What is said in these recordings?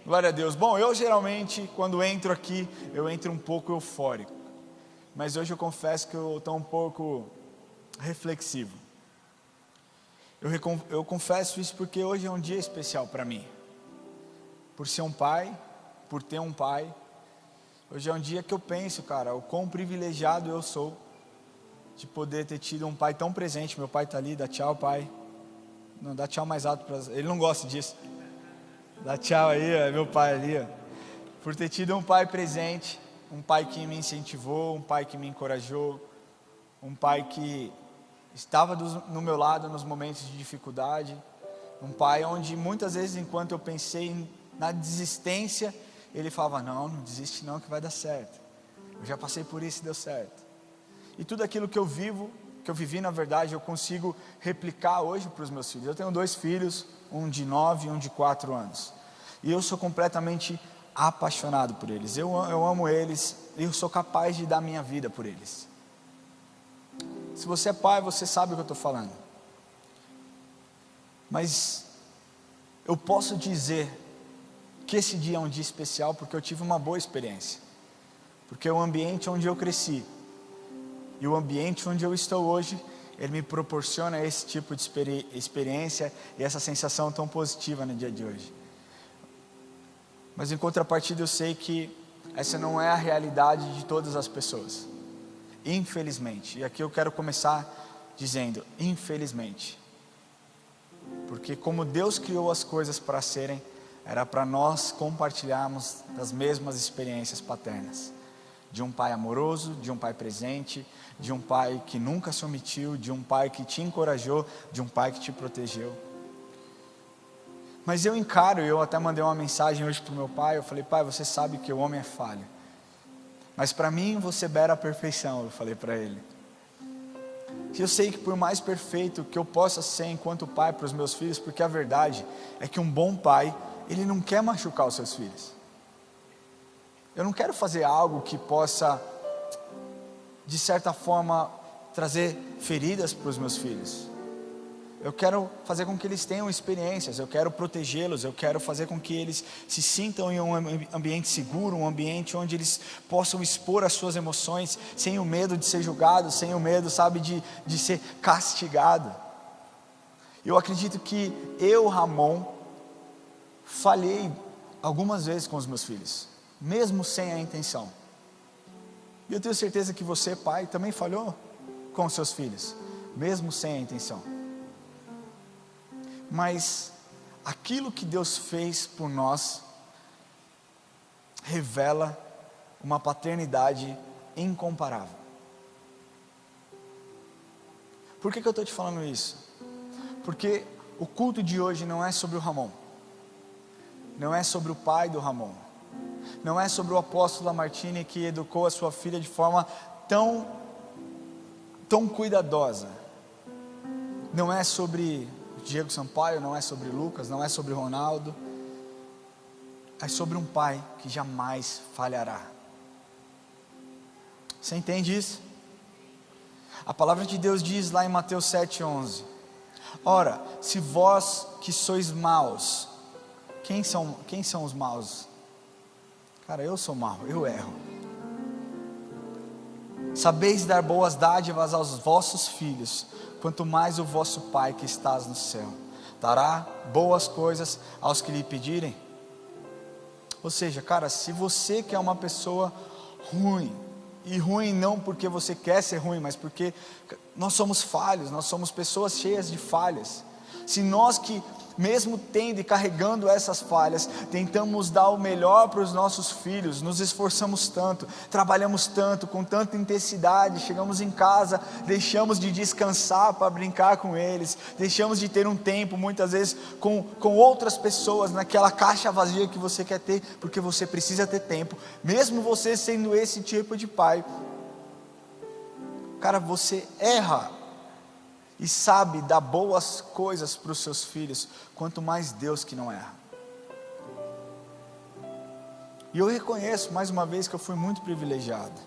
Glória a Deus. Bom, eu geralmente, quando entro aqui, eu entro um pouco eufórico. Mas hoje eu confesso que eu estou um pouco reflexivo. Eu confesso isso porque hoje é um dia especial para mim. Por ser um pai, por ter um pai. Hoje é um dia que eu penso, cara, o quão privilegiado eu sou de poder ter tido um pai tão presente. Meu pai está ali, dá tchau, pai. Não, dá tchau mais alto para ele, não gosta disso. Dá tchau aí, é meu pai ali, ó. Por ter tido um pai presente, um pai que me incentivou, um pai que me encorajou, um pai que estava no meu lado nos momentos de dificuldade, um pai onde muitas vezes, enquanto eu pensei na desistência, ele falava, não desiste não que vai dar certo, eu já passei por isso e deu certo. E tudo aquilo que eu vivi na verdade, eu consigo replicar hoje para os meus filhos. Eu tenho 2 filhos, um de 9 e um de 4 anos, e eu sou completamente apaixonado por eles. Eu amo eles, e eu sou capaz de dar minha vida por eles. Se você é pai, você sabe o que eu estou falando. Mas eu posso dizer que esse dia é um dia especial porque eu tive uma boa experiência. Porque o ambiente onde eu cresci e o ambiente onde eu estou hoje, ele me proporciona esse tipo de experiência e essa sensação tão positiva no dia de hoje. Mas em contrapartida eu sei que essa não é a realidade de todas as pessoas. Infelizmente. E aqui eu quero começar dizendo, infelizmente. Porque como Deus criou as coisas para serem, era para nós compartilharmos das mesmas experiências paternas. De um pai amoroso, de um pai presente, de um pai que nunca se omitiu, de um pai que te encorajou, de um pai que te protegeu. Mas eu até mandei uma mensagem hoje para o meu pai, eu falei, pai, você sabe que o homem é falho. Mas para mim você beira a perfeição, eu falei para ele. Eu sei que por mais perfeito que eu possa ser enquanto pai para os meus filhos, porque a verdade é que um bom pai, ele não quer machucar os seus filhos. Eu não quero fazer algo que possa, de certa forma, trazer feridas para os meus filhos. Eu quero fazer com que eles tenham experiências, eu quero protegê-los, eu quero fazer com que eles se sintam em um ambiente seguro, um ambiente onde eles possam expor as suas emoções, sem o medo de ser julgado, sem o medo, de ser castigado. Eu acredito que eu, Ramon, falhei algumas vezes com os meus filhos, mesmo sem a intenção. E eu tenho certeza que você, pai, também falhou com os seus filhos, mesmo sem a intenção. Mas aquilo que Deus fez por nós revela uma paternidade incomparável. Por que eu estou te falando isso? Porque o culto de hoje não é sobre o Ramon, não é sobre o pai do Ramon, não é sobre o apóstolo Lamartine que educou a sua filha de forma tão cuidadosa, não é sobre Diego Sampaio, não é sobre Lucas, não é sobre Ronaldo, é sobre um pai que jamais falhará. Você entende isso? A palavra de Deus diz lá em Mateus 7,11: ora, se vós que sois maus, quem são os maus? Cara, eu sou mau, eu erro. Sabeis dar boas dádivas aos vossos filhos, quanto mais o vosso Pai que estás no céu dará boas coisas aos que lhe pedirem. Ou seja, cara, se você que é uma pessoa ruim, e ruim não porque você quer ser ruim, mas porque nós somos falhos, nós somos pessoas cheias de falhas. Se nós que, mesmo tendo e carregando essas falhas, tentamos dar o melhor para os nossos filhos, nos esforçamos tanto, trabalhamos tanto, com tanta intensidade, chegamos em casa, deixamos de descansar para brincar com eles, deixamos de ter um tempo, muitas vezes, com outras pessoas, naquela caixa vazia que você quer ter, porque você precisa ter tempo, mesmo você sendo esse tipo de pai, cara, você erra, e sabe dar boas coisas para os seus filhos, quanto mais Deus que não erra. E eu reconheço mais uma vez que eu fui muito privilegiado,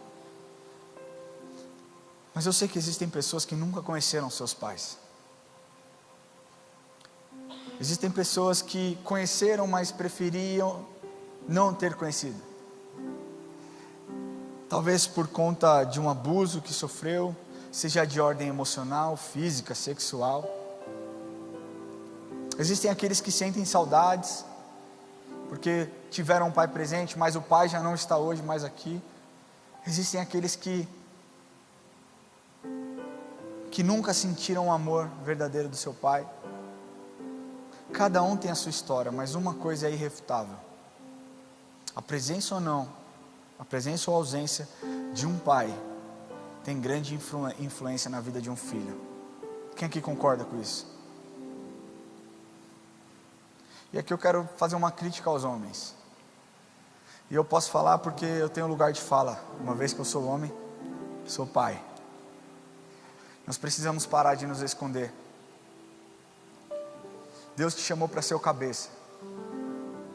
mas eu sei que existem pessoas que nunca conheceram seus pais. Existem pessoas que conheceram, mas preferiam não ter conhecido. Talvez por conta de um abuso que sofreu, seja de ordem emocional, física, sexual. Existem aqueles que sentem saudades, porque tiveram um pai presente, mas o pai já não está hoje mais aqui. Existem aqueles que nunca sentiram o amor verdadeiro do seu pai. Cada um tem a sua história, mas uma coisa é irrefutável: a presença ou não, a presença ou ausência de um pai tem grande influência na vida de um filho. Quem aqui concorda com isso? E aqui eu quero fazer uma crítica aos homens. E eu posso falar porque eu tenho lugar de fala. Uma vez que eu sou homem, sou pai. Nós precisamos parar de nos esconder. Deus te chamou para ser o cabeça.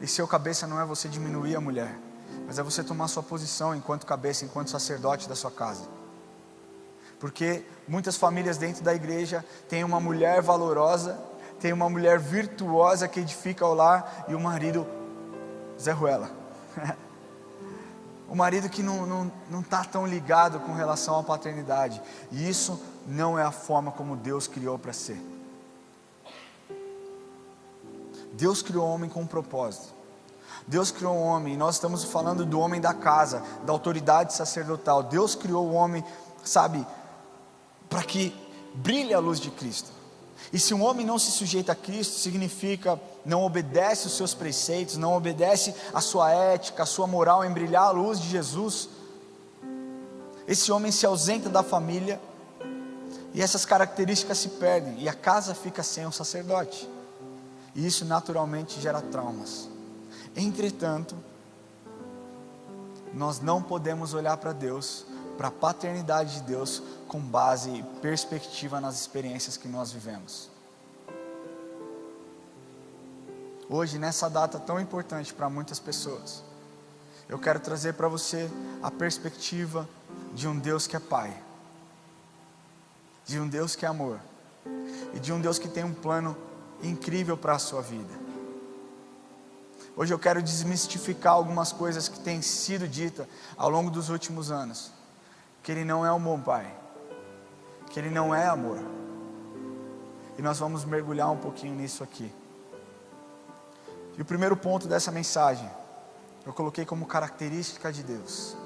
E ser o cabeça não é você diminuir a mulher, mas é você tomar sua posição enquanto cabeça, enquanto sacerdote da sua casa. Porque muitas famílias dentro da igreja têm uma mulher valorosa, tem uma mulher virtuosa que edifica o lar, e o marido Zé Ruela. O marido que não está tão ligado com relação à paternidade. E isso não é a forma como Deus criou para ser. Deus criou o homem com um propósito. Deus criou o homem, e nós estamos falando do homem da casa, da autoridade sacerdotal. Deus criou o homem, sabe, para que brilhe a luz de Cristo. E se um homem não se sujeita a Cristo, significa não obedece os seus preceitos, não obedece a sua ética, a sua moral em brilhar a luz de Jesus. Esse homem se ausenta da família, e essas características se perdem, e a casa fica sem um sacerdote. E isso naturalmente gera traumas. Entretanto, nós não podemos olhar para Deus, para a paternidade de Deus, com base e perspectiva nas experiências que nós vivemos. Hoje, nessa data tão importante para muitas pessoas, eu quero trazer para você a perspectiva de um Deus que é Pai, de um Deus que é amor, e de um Deus que tem um plano incrível para a sua vida. Hoje eu quero desmistificar algumas coisas que têm sido ditas ao longo dos últimos anos. Que Ele não é um bom Pai, que Ele não é amor. E nós vamos mergulhar um pouquinho nisso aqui. E o primeiro ponto dessa mensagem, eu coloquei como característica de Deus.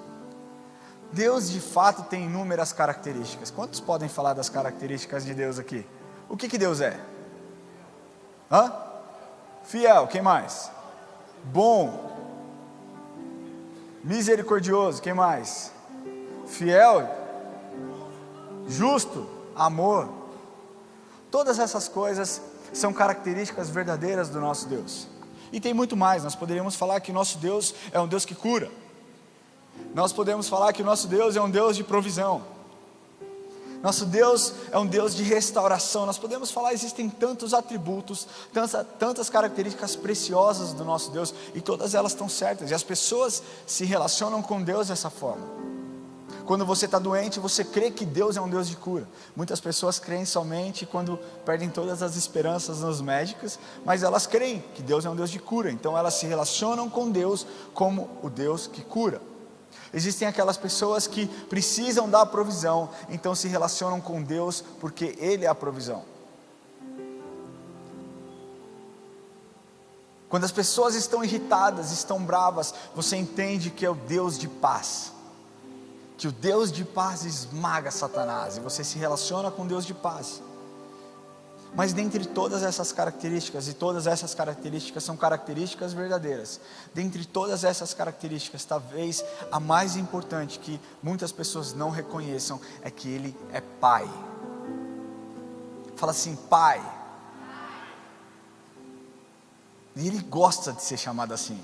Deus de fato tem inúmeras características. Quantos podem falar das características de Deus aqui? O que Deus é? Fiel, quem mais? Bom, misericordioso, quem mais? Fiel, justo, amor. Todas essas coisas são características verdadeiras do nosso Deus. E tem muito mais. Nós poderíamos falar que o nosso Deus é um Deus que cura. Nós podemos falar que o nosso Deus é um Deus de provisão. Nosso Deus é um Deus de restauração. Nós podemos falar, existem tantos atributos, tantas características preciosas do nosso Deus, e todas elas estão certas, e as pessoas se relacionam com Deus dessa forma. Quando você está doente, você crê que Deus é um Deus de cura. Muitas pessoas creem somente quando perdem todas as esperanças nos médicos, mas elas creem que Deus é um Deus de cura, então elas se relacionam com Deus como o Deus que cura. Existem aquelas pessoas que precisam da provisão, então se relacionam com Deus porque Ele é a provisão. Quando as pessoas estão irritadas, estão bravas, você entende que é o Deus de paz, que o Deus de paz esmaga Satanás, e você se relaciona com Deus de paz. Mas dentre todas essas características, e todas essas características são características verdadeiras, dentre todas essas características, talvez a mais importante que muitas pessoas não reconheçam, é que Ele é Pai. Fala assim, Pai. E Ele gosta de ser chamado assim.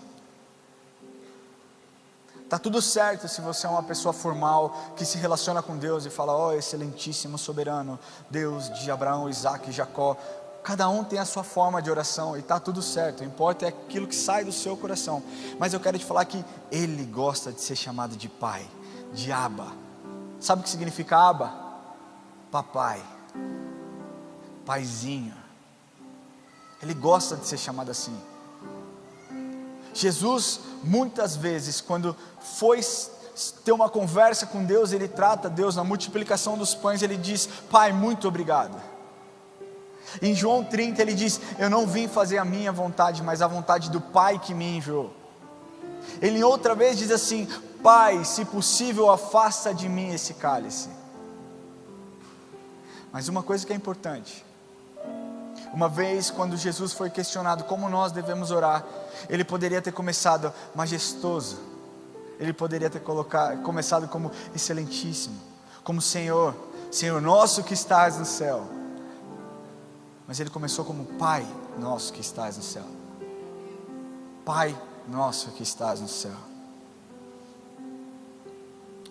Está tudo certo se você é uma pessoa formal, que se relaciona com Deus e fala, ó excelentíssimo, soberano, Deus de Abraão, Isaac e Jacó. Cada um tem a sua forma de oração, e está tudo certo, o que importa é aquilo que sai do seu coração. Mas eu quero te falar que Ele gosta de ser chamado de Pai, de Abba. Sabe o que significa Abba? Papai, Paizinho. Ele gosta de ser chamado assim. Jesus, muitas vezes, quando foi ter uma conversa com Deus, ele trata Deus na multiplicação dos pães, ele diz: Pai, muito obrigado. Em João 30 ele diz: eu não vim fazer a minha vontade, mas a vontade do Pai que me enviou. Ele outra vez diz assim: Pai, se possível, afasta de mim esse cálice. Mas uma coisa que é importante, uma vez quando Jesus foi questionado como nós devemos orar, ele poderia ter começado majestoso, ele poderia ter começado como excelentíssimo, como Senhor, Senhor nosso que estás no céu. Mas ele começou como Pai nosso que estás no céu. Pai nosso que estás no céu.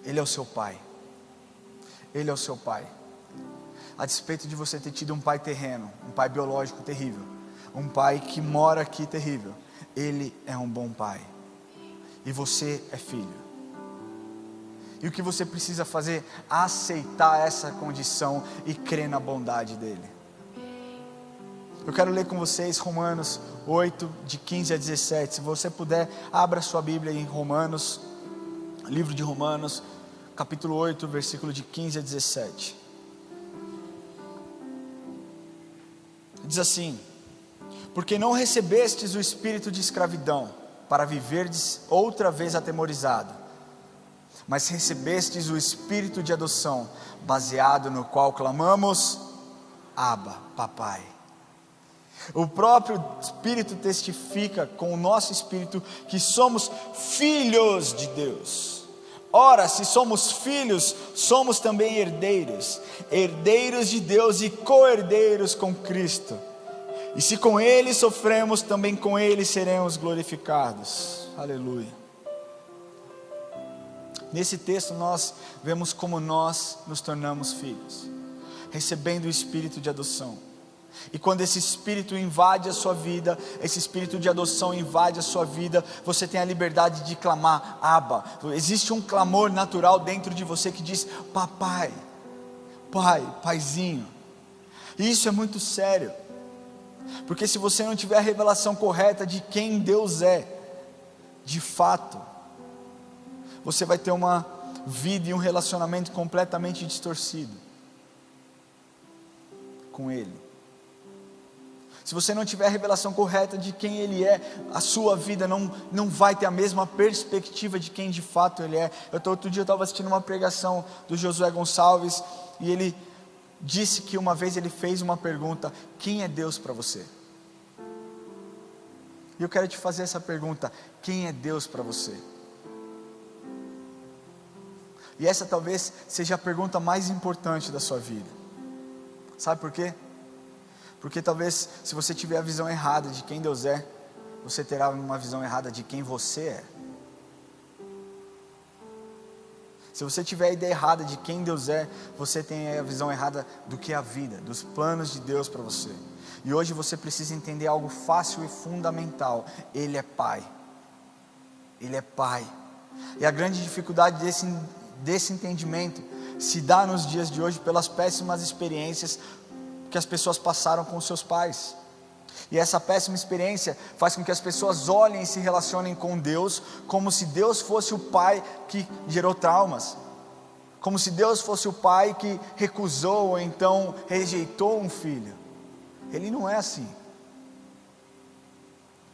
Ele é o seu Pai. Ele é o seu Pai. A despeito de você ter tido um pai terreno, um pai biológico terrível, um pai que mora aqui terrível, Ele é um bom Pai. E você é filho. E o que você precisa fazer? Aceitar essa condição e crer na bondade dEle. Eu quero ler com vocês Romanos 8, de 15 a 17. Se você puder, abra sua Bíblia em Romanos, livro de Romanos, capítulo 8, versículo de 15 a 17. Diz assim: porque não recebestes o espírito de escravidão, para viverdes outra vez atemorizado, mas recebestes o espírito de adoção, baseado no qual clamamos: Abba, papai. O próprio Espírito testifica com o nosso espírito que somos filhos de Deus. Ora, se somos filhos, somos também herdeiros, herdeiros de Deus e co-herdeiros com Cristo. E se com Ele sofremos, também com Ele seremos glorificados. Aleluia. Nesse texto nós vemos como nós nos tornamos filhos, recebendo o espírito de adoção. E quando esse espírito invade a sua vida, esse espírito de adoção invade a sua vida, você tem a liberdade de clamar: Abba. Existe um clamor natural dentro de você que diz: papai, pai, paizinho. E isso é muito sério, porque se você não tiver a revelação correta de quem Deus é, de fato, você vai ter uma vida e um relacionamento completamente distorcido com Ele. Se você não tiver a revelação correta de quem Ele é, a sua vida não vai ter a mesma perspectiva de quem de fato Ele é. Outro dia eu estava assistindo uma pregação do Josué Gonçalves, e ele disse que uma vez ele fez uma pergunta: quem é Deus para você? E eu quero te fazer essa pergunta: quem é Deus para você? E essa talvez seja a pergunta mais importante da sua vida. Sabe por quê? Porque talvez, se você tiver a visão errada de quem Deus é, você terá uma visão errada de quem você é. Se você tiver a ideia errada de quem Deus é, você tem a visão errada do que é a vida, dos planos de Deus para você. E hoje você precisa entender algo fácil e fundamental: Ele é Pai. Ele é Pai. E a grande dificuldade desse entendimento se dá nos dias de hoje pelas péssimas experiências que as pessoas passaram com seus pais. E essa péssima experiência faz com que as pessoas olhem e se relacionem com Deus como se Deus fosse o pai que gerou traumas, como se Deus fosse o pai que recusou ou então rejeitou um filho. Ele não é assim.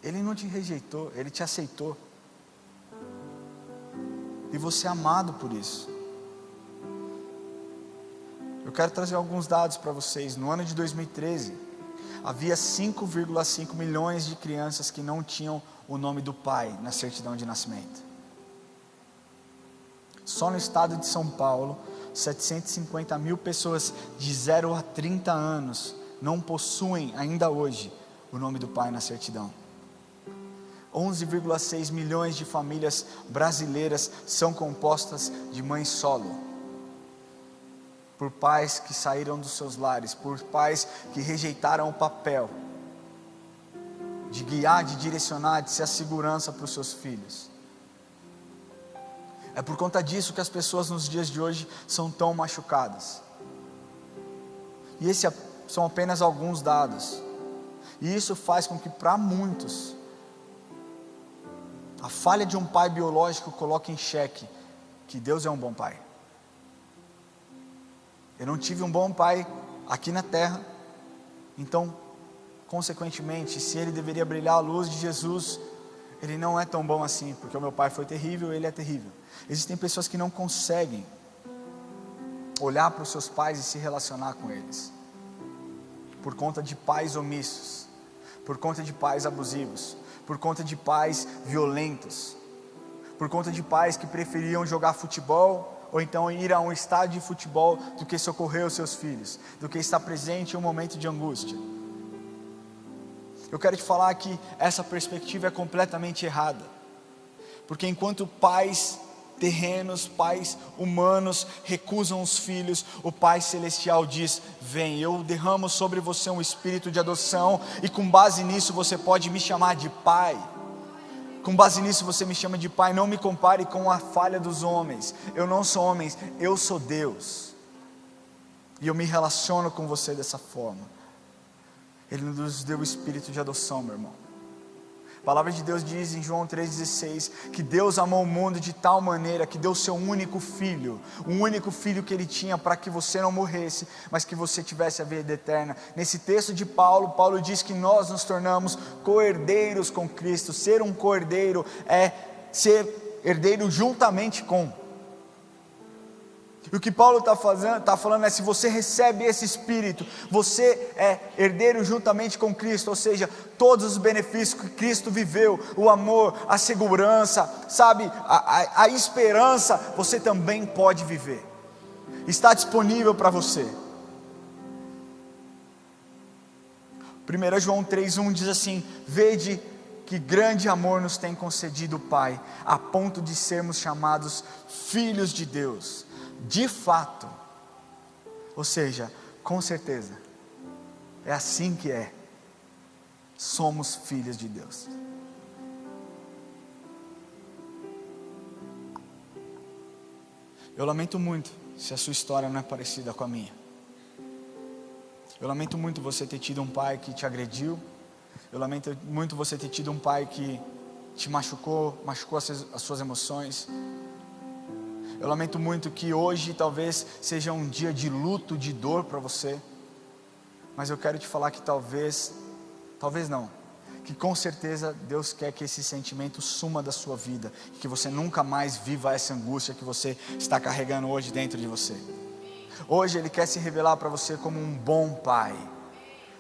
Ele não te rejeitou, Ele te aceitou. E você é amado por isso. Eu quero trazer alguns dados para vocês. No ano de 2013, havia 5,5 milhões de crianças que não tinham o nome do pai na certidão de nascimento. Só no estado de São Paulo, 750 mil pessoas de 0 a 30 anos não possuem ainda hoje o nome do pai na certidão. 11,6 milhões de famílias brasileiras são compostas de mães solo, por pais que saíram dos seus lares, por pais que rejeitaram o papel de guiar, de direcionar, de ser a segurança para os seus filhos. É por conta disso que as pessoas nos dias de hoje são tão machucadas. E esses são apenas alguns dados. E isso faz com que para muitos A falha de um pai biológico coloca em xeque que Deus é um bom pai. Eu não tive um bom pai aqui na terra, então, consequentemente, se ele deveria brilhar a luz de Jesus, ele não é tão bom assim, porque o meu pai foi terrível, ele é terrível. Existem pessoas que não conseguem olhar para os seus pais e se relacionar com eles, por conta de pais omissos, por conta de pais abusivos, por conta de pais violentos, por conta de pais que preferiam jogar futebol, ou então ir a um estádio de futebol, do que socorrer os seus filhos, do que estar presente em um momento de angústia. Eu quero te falar que essa perspectiva é completamente errada, porque enquanto pais terrenos, pais humanos recusam os filhos, o Pai Celestial diz: vem, eu derramo sobre você um espírito de adoção, e com base nisso você pode me chamar de pai. Com base nisso você me chama de pai. Não me compare com a falha dos homens. Eu não sou homem, eu sou Deus. E eu me relaciono com você dessa forma. Ele nos deu o espírito de adoção, meu irmão. A palavra de Deus diz em João 3,16 que Deus amou o mundo de tal maneira que deu o seu único filho, o único filho que ele tinha, para que você não morresse, mas que você tivesse a vida eterna. Nesse texto de Paulo, Paulo diz que nós nos tornamos co-herdeiros com Cristo. Ser um co-herdeiro é ser herdeiro juntamente com. E o que Paulo está falando é: se você recebe esse Espírito, você é herdeiro juntamente com Cristo, ou seja, todos os benefícios que Cristo viveu, o amor, a segurança, sabe, a esperança, você também pode viver, está disponível para você. 1 João 3,1 diz assim: vede que grande amor nos tem concedido o Pai, a ponto de sermos chamados filhos de Deus. De fato, ou seja, com certeza, é assim que é, somos filhos de Deus. Eu lamento muito se a sua história não é parecida com a minha. Eu lamento muito você ter tido um pai que te agrediu. Eu lamento muito você ter tido um pai que te machucou as suas emoções. Eu lamento muito que hoje talvez seja um dia de luto, de dor para você. Mas eu quero te falar que talvez não, que com certeza Deus quer que esse sentimento suma da sua vida, e que você nunca mais viva essa angústia que você está carregando hoje dentro de você. Hoje Ele quer se revelar para você como um bom pai,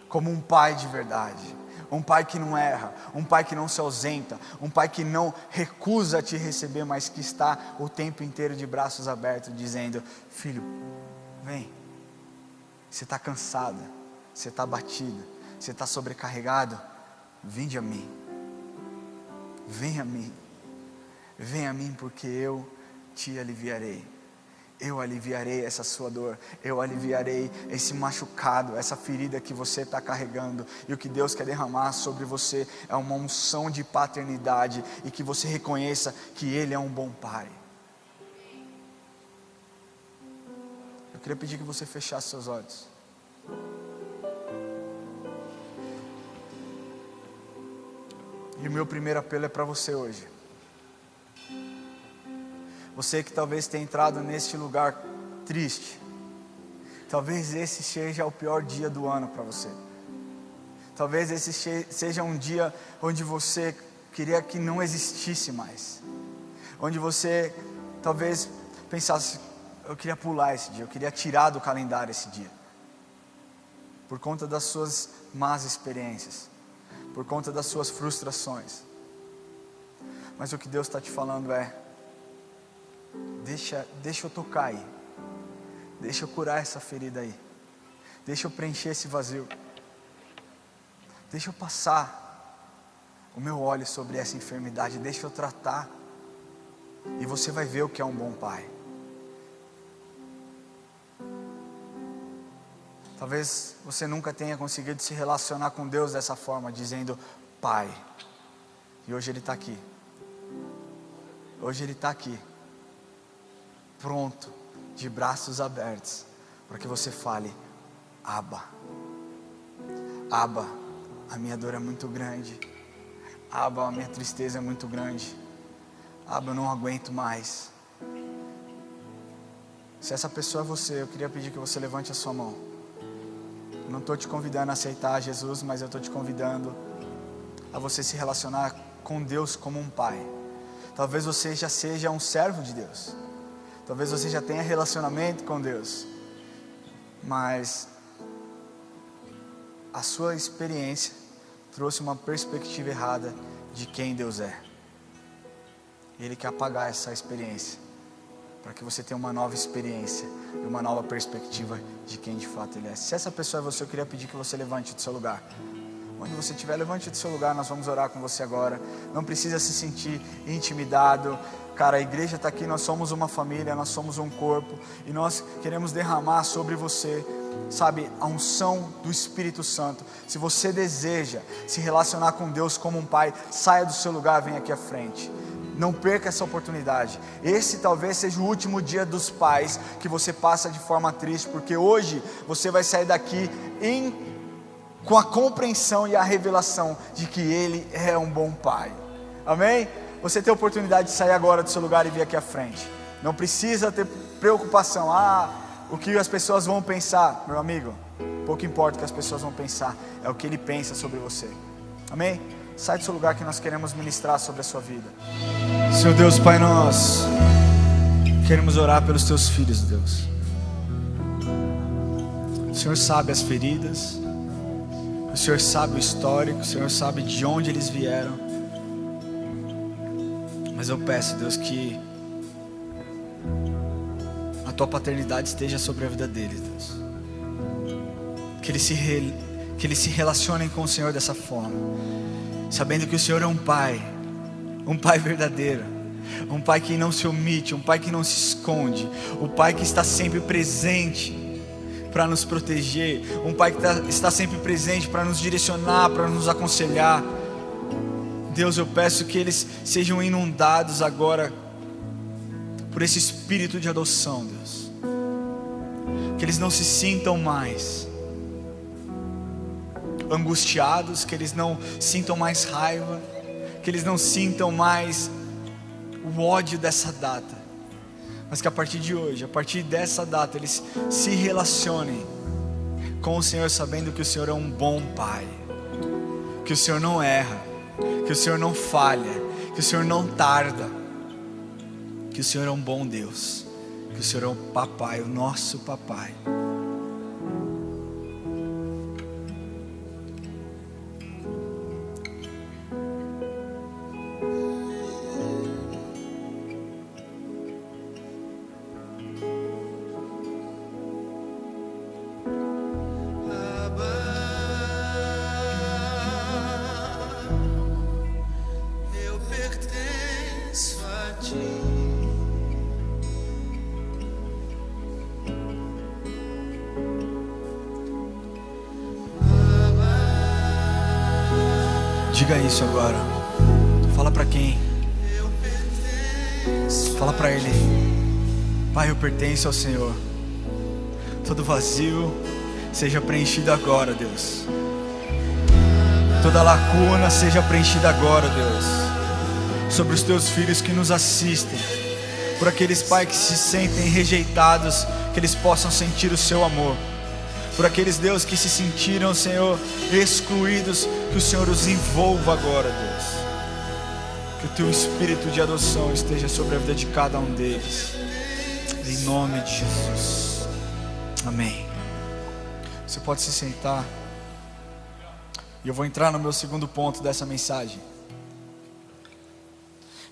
como um pai de verdade. Um pai que não erra, um pai que não se ausenta, um pai que não recusa te receber, mas que está o tempo inteiro de braços abertos, dizendo: filho, vem. Você está cansada, você está abatida, você está sobrecarregado, vinde a mim. Vem a mim, vem a mim, porque eu te aliviarei. Eu aliviarei essa sua dor, eu aliviarei esse machucado, essa ferida que você está carregando. E o que Deus quer derramar sobre você é uma unção de paternidade, e que você reconheça que Ele é um bom pai. Eu queria pedir que você fechasse seus olhos. E o meu primeiro apelo é para você hoje. Você que talvez tenha entrado neste lugar triste, talvez esse seja o pior dia do ano para você. Talvez esse seja um dia onde você queria que não existisse mais. Onde você talvez pensasse: eu queria pular esse dia, eu queria tirar do calendário esse dia. Por conta das suas más experiências, por conta das suas frustrações. Mas o que Deus está te falando é: deixa eu tocar aí, deixa eu curar essa ferida aí, deixa eu preencher esse vazio, deixa eu passar o meu óleo sobre essa enfermidade, deixa eu tratar, e você vai ver o que é um bom pai. Talvez você nunca tenha conseguido se relacionar com Deus dessa forma, dizendo pai, e hoje Ele está aqui. Hoje Ele está aqui, pronto, de braços abertos, para que você fale: Abba, Abba, a minha dor é muito grande, Abba, a minha tristeza é muito grande, Aba, eu não aguento mais. Se essa pessoa é você, eu queria pedir que você levante a sua mão. Eu não estou te convidando a aceitar Jesus, mas eu estou te convidando a você se relacionar com Deus como um pai. Talvez você já seja um servo de Deus. Talvez você já tenha relacionamento com Deus. Mas a sua experiência trouxe uma perspectiva errada de quem Deus é. Ele quer apagar essa experiência, para que você tenha uma nova experiência e uma nova perspectiva de quem de fato Ele é. Se essa pessoa é você, eu queria pedir que você levante do seu lugar. Onde você estiver, levante do seu lugar, nós vamos orar com você agora. Não precisa se sentir intimidado. Cara, a igreja está aqui, nós somos uma família, nós somos um corpo, e nós queremos derramar sobre você, sabe, a unção do Espírito Santo. Se você deseja se relacionar com Deus como um pai, saia do seu lugar, venha aqui à frente. Não perca essa oportunidade. Esse talvez seja o último dia dos pais que você passa de forma triste, porque hoje você vai sair daqui com a compreensão e a revelação de que Ele é um bom pai. Amém? Você tem a oportunidade de sair agora do seu lugar e vir aqui à frente. Não precisa ter preocupação. O que as pessoas vão pensar, meu amigo. Pouco importa o que as pessoas vão pensar, é o que Ele pensa sobre você. Amém? Sai do seu lugar que nós queremos ministrar sobre a sua vida. Senhor Deus, Pai, nós queremos orar pelos teus filhos, Deus. O Senhor sabe as feridas, o Senhor sabe o histórico, o Senhor sabe de onde eles vieram. Mas eu peço, Deus, que a tua paternidade esteja sobre a vida deles, Deus. Que eles se relacionem com o Senhor dessa forma, sabendo que o Senhor é um pai verdadeiro, um pai que não se omite, um pai que não se esconde, um pai que está sempre presente para nos proteger, um pai que está sempre presente para nos direcionar, para nos aconselhar. Deus, eu peço que eles sejam inundados agora por esse espírito de adoção, Deus, que eles não se sintam mais angustiados, que eles não sintam mais raiva, que eles não sintam mais o ódio dessa data, mas que a partir de hoje, a partir dessa data, eles se relacionem com o Senhor, sabendo que o Senhor é um bom pai, que o Senhor não erra, que o Senhor não falha, que o Senhor não tarda, que o Senhor é um bom Deus, que o Senhor é o papai, o nosso papai. Diga isso agora. Fala para quem? Fala para Ele: Pai, eu pertenço ao Senhor. Todo vazio seja preenchido agora, Deus. Toda lacuna seja preenchida agora, Deus. Sobre os teus filhos que nos assistem, por aqueles, Pai, que se sentem rejeitados, que eles possam sentir o seu amor. Por aqueles, Deus, que se sentiram, Senhor, excluídos, que o Senhor os envolva agora, Deus. Que o teu espírito de adoção esteja sobre a vida de cada um deles, em nome de Jesus. Amém. Você pode se sentar. E eu vou entrar no meu segundo ponto dessa mensagem.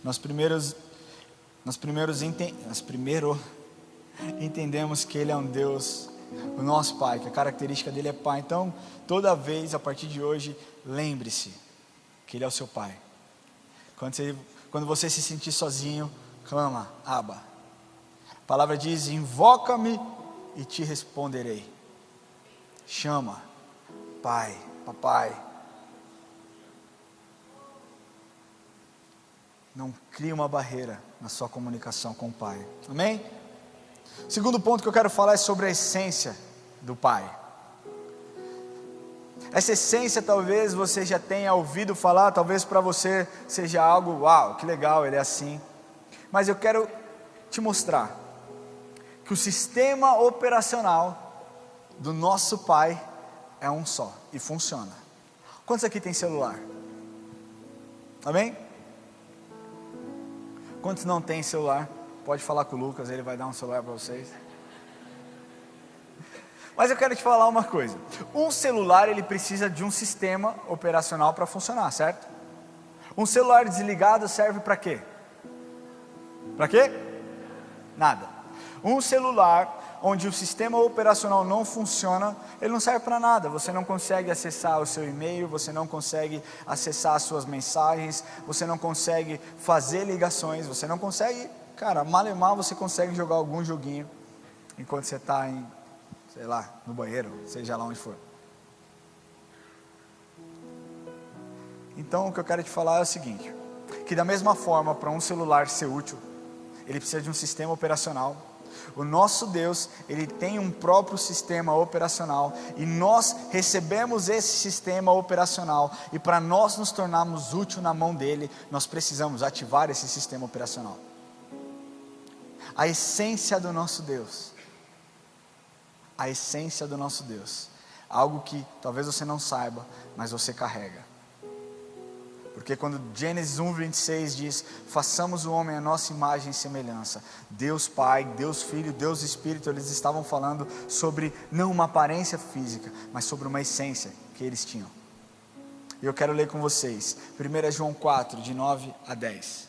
Nós primeiro entendemos que Ele é um Deus, o nosso Pai, que a característica dele é Pai. Então, toda vez, a partir de hoje, lembre-se que Ele é o seu Pai. Quando você se sentir sozinho, clama, Aba. A palavra diz: invoca-me e te responderei. Chama, Pai, Papai. Não crie uma barreira na sua comunicação com o Pai. Amém? O segundo ponto que eu quero falar é sobre a essência do Pai. Essa essência talvez você já tenha ouvido falar, talvez para você seja algo, uau, que legal, Ele é assim. Mas eu quero te mostrar que o sistema operacional do nosso Pai é um só e funciona. Quantos aqui tem celular? Amém? Quantos não tem celular? Pode falar com o Lucas, ele vai dar um celular para vocês. Mas eu quero te falar uma coisa. Um celular, ele precisa de um sistema operacional para funcionar, certo? Um celular desligado serve para quê? Para quê? Nada. Um celular onde o sistema operacional não funciona, ele não serve para nada. Você não consegue acessar o seu e-mail, você não consegue acessar as suas mensagens, você não consegue fazer ligações, você não consegue, cara, malemar você consegue jogar algum joguinho enquanto você está em, sei lá, no banheiro, seja lá onde for. Então o que eu quero te falar é o seguinte, que da mesma forma para um celular ser útil, ele precisa de um sistema operacional. O nosso Deus, Ele tem um próprio sistema operacional, e nós recebemos esse sistema operacional, e para nós nos tornarmos útil na mão dEle, nós precisamos ativar esse sistema operacional. A essência do nosso Deus, algo que talvez você não saiba, mas você carrega. Porque quando Gênesis 1:26 diz, façamos o homem à nossa imagem e semelhança, Deus Pai, Deus Filho, Deus Espírito, eles estavam falando sobre não uma aparência física, mas sobre uma essência que eles tinham. E eu quero ler com vocês, 1 João 4, de 9 a 10.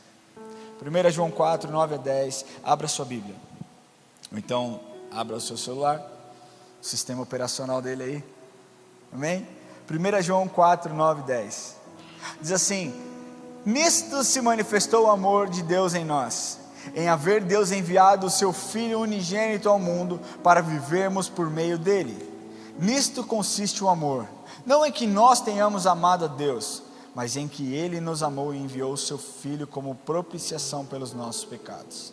1 João 4, 9 a 10, abra sua Bíblia. Ou então, abra o seu celular, o sistema operacional dele aí. Amém? 1 João 4, 9 e 10. Diz assim, nisto se manifestou o amor de Deus em nós, em haver Deus enviado o seu Filho unigênito ao mundo, para vivermos por meio dele. Nisto consiste o amor, não em que nós tenhamos amado a Deus, mas em que Ele nos amou e enviou o seu Filho como propiciação pelos nossos pecados.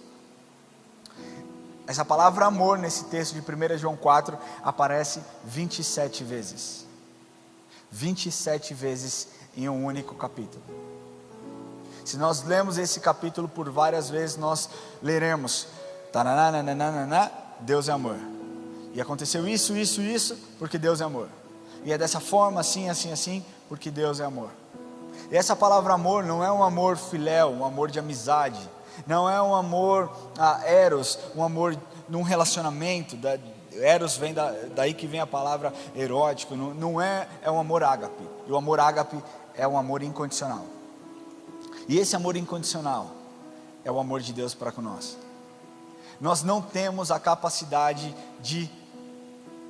Essa palavra amor nesse texto de 1 João 4 aparece 27 vezes. 27 vezes em um único capítulo. Se nós lemos esse capítulo por várias vezes, nós leremos Deus é amor, e aconteceu isso, porque Deus é amor, e é dessa forma, assim, porque Deus é amor. E essa palavra amor não é um amor filéu, um amor de amizade, não é um amor eros, um amor num relacionamento, eros vem daí que vem a palavra erótico, não é um amor ágape, e o amor ágape é um amor incondicional. E esse amor incondicional é o amor de Deus para com nós. Nós não temos a capacidade de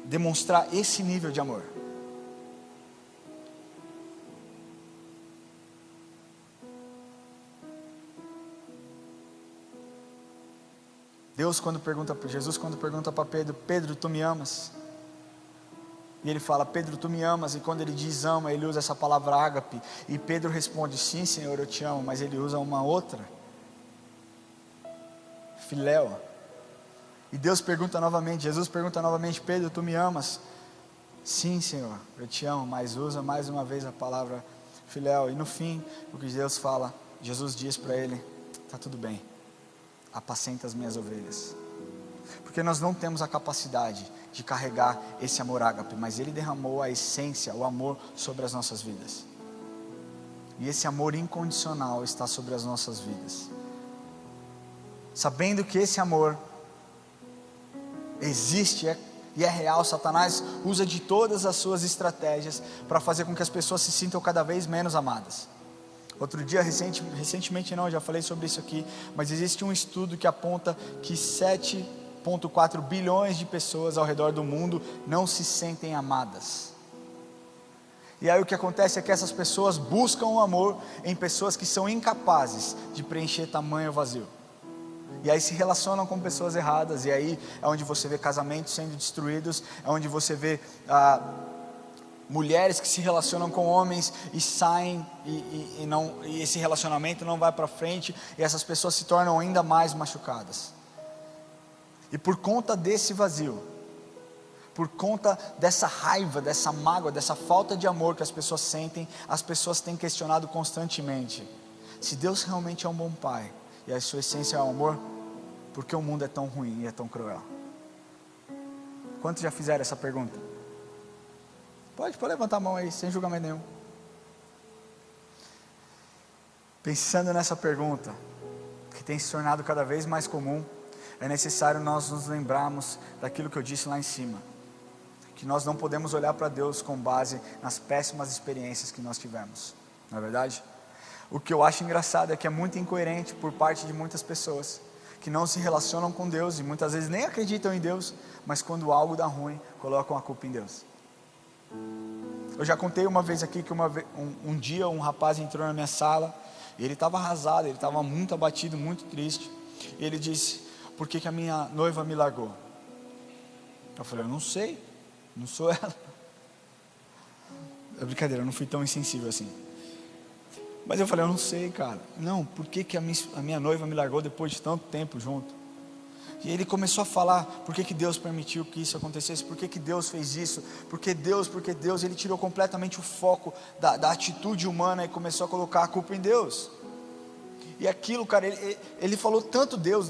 demonstrar esse nível de amor. Jesus quando pergunta para Pedro, Pedro, tu me amas? E ele fala, Pedro, tu me amas, e quando ele diz ama, ele usa essa palavra ágape, e Pedro responde, sim Senhor, eu te amo, mas ele usa uma outra, filéu. E Jesus pergunta novamente, Pedro, tu me amas? Sim Senhor, eu te amo, mas usa mais uma vez a palavra filéu. E no fim, o que Deus fala, Jesus diz para ele, está tudo bem, apacenta as minhas ovelhas. Porque nós não temos a capacidade de carregar esse amor ágape, mas Ele derramou a essência, o amor sobre as nossas vidas. E esse amor incondicional está sobre as nossas vidas. Sabendo que esse amor existe e é real, Satanás usa de todas as suas estratégias para fazer com que as pessoas se sintam cada vez menos amadas. Outro dia, recentemente não, já falei sobre isso aqui, mas existe um estudo que aponta que 7,4 bilhões de pessoas ao redor do mundo não se sentem amadas. E aí o que acontece é que essas pessoas buscam o amor em pessoas que são incapazes de preencher tamanho vazio. E aí se relacionam com pessoas erradas, e aí é onde você vê casamentos sendo destruídos, é onde você vê mulheres que se relacionam com homens e saem e esse relacionamento não vai para frente, e essas pessoas se tornam ainda mais machucadas. E por conta desse vazio, por conta dessa raiva, dessa mágoa, dessa falta de amor que as pessoas sentem, as pessoas têm questionado constantemente se Deus realmente é um bom pai, e a sua essência é o amor, por que o mundo é tão ruim e é tão cruel? Quantos já fizeram essa pergunta? Pode levantar a mão aí, sem julgamento nenhum. Pensando nessa pergunta, que tem se tornado cada vez mais comum, é necessário nós nos lembrarmos daquilo que eu disse lá em cima, que nós não podemos olhar para Deus com base nas péssimas experiências que nós tivemos, não é verdade? O que eu acho engraçado é que é muito incoerente por parte de muitas pessoas, que não se relacionam com Deus e muitas vezes nem acreditam em Deus, mas quando algo dá ruim, colocam a culpa em Deus. Eu já contei uma vez aqui que um dia um rapaz entrou na minha sala, e ele estava arrasado, ele estava muito abatido, muito triste, e ele disse: por que a minha noiva me largou? Eu falei: eu não sei, não sou ela. É brincadeira, eu não fui tão insensível assim. Mas eu falei: eu não sei, cara. Não, por que a minha noiva me largou depois de tanto tempo junto? E ele começou a falar, por que Deus permitiu que isso acontecesse, por que Deus fez isso, porque Deus, ele tirou completamente o foco da atitude humana e começou a colocar a culpa em Deus. E aquilo, cara, ele falou tanto Deus,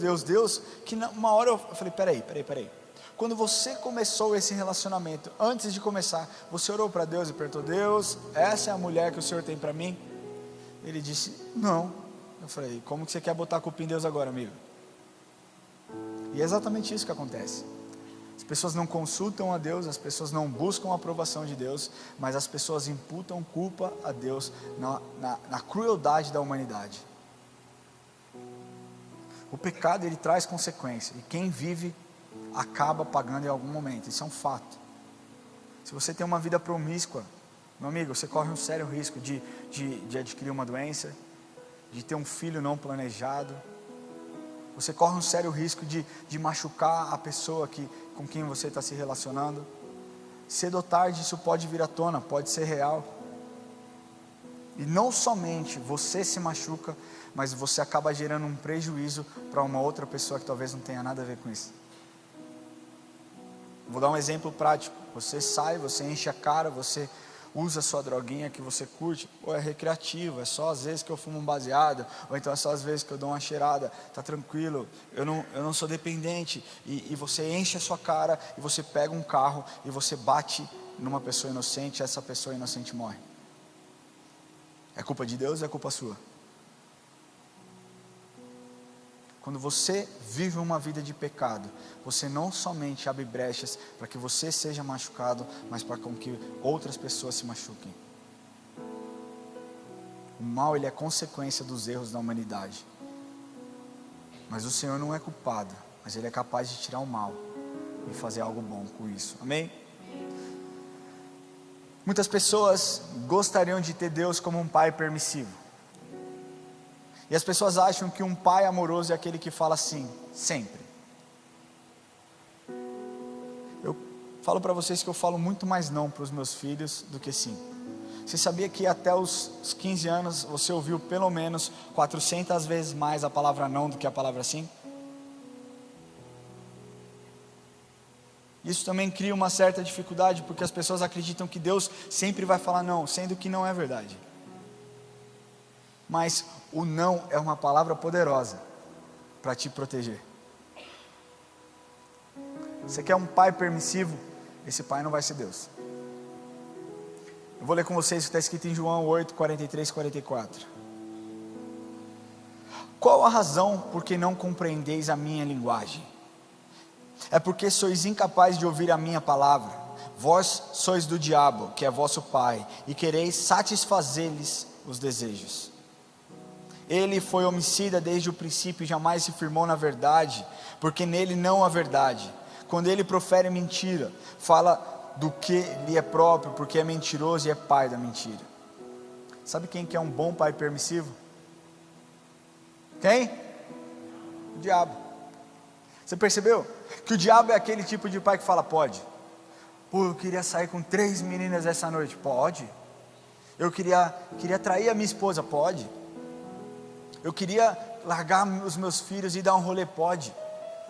que uma hora eu falei: peraí. Quando você começou esse relacionamento, antes de começar, você orou para Deus e perguntou: Deus, essa é a mulher que o Senhor tem para mim? Ele disse: não. Eu falei: como que você quer botar a culpa em Deus agora, amigo? E é exatamente isso que acontece. As pessoas não consultam a Deus, as pessoas não buscam a aprovação de Deus, mas as pessoas imputam culpa a Deus na crueldade da humanidade. O pecado, ele traz consequência, e quem vive acaba pagando em algum momento, isso é um fato. Se você tem uma vida promíscua, meu amigo, você corre um sério risco de adquirir uma doença, de ter um filho não planejado. Você corre um sério risco de machucar a pessoa com quem você está se relacionando. Cedo ou tarde isso pode vir à tona, pode ser real. E não somente você se machuca, mas você acaba gerando um prejuízo para uma outra pessoa que talvez não tenha nada a ver com isso. Vou dar um exemplo prático. Você sai, você enche a cara, você usa a sua droguinha que você curte, ou é recreativo, é só às vezes que eu fumo um baseado, ou então é só às vezes que eu dou uma cheirada, tá tranquilo, eu não sou dependente, e você enche a sua cara, e você pega um carro, e você bate numa pessoa inocente, e essa pessoa inocente morre. É culpa de Deus ou é culpa sua? Quando você vive uma vida de pecado, você não somente abre brechas para que você seja machucado, mas para que outras pessoas se machuquem. O mal, ele é consequência dos erros da humanidade. Mas o Senhor não é culpado, mas Ele é capaz de tirar o mal e fazer algo bom com isso. Amém? Muitas pessoas gostariam de ter Deus como um pai permissivo. E as pessoas acham que um pai amoroso é aquele que fala sim, sempre. Eu falo para vocês que eu falo muito mais não para os meus filhos do que sim. Você sabia que até os 15 anos você ouviu pelo menos 400 vezes mais a palavra não do que a palavra sim? Isso também cria uma certa dificuldade, porque as pessoas acreditam que Deus sempre vai falar não, sendo que não é verdade. Mas o não é uma palavra poderosa para te proteger. Você quer um pai permissivo? Esse pai não vai ser Deus. Eu vou ler com vocês o que está escrito em João 8, 43 e 44. Qual a razão por que não compreendeis a minha linguagem? É porque sois incapazes de ouvir a minha palavra. Vós sois do diabo, que é vosso pai, e quereis satisfazer-lhes os desejos. Ele foi homicida desde o princípio e jamais se firmou na verdade, porque nele não há verdade. Quando ele profere mentira, fala do que lhe é próprio, porque é mentiroso e é pai da mentira. Sabe quem que é um bom pai permissivo? Quem? O diabo. Você percebeu? Que o diabo é aquele tipo de pai que fala: pode. Pô, eu queria sair com 3 meninas essa noite. Pode. Eu queria trair a minha esposa. Pode. Eu queria largar os meus filhos e dar um rolê. Pode.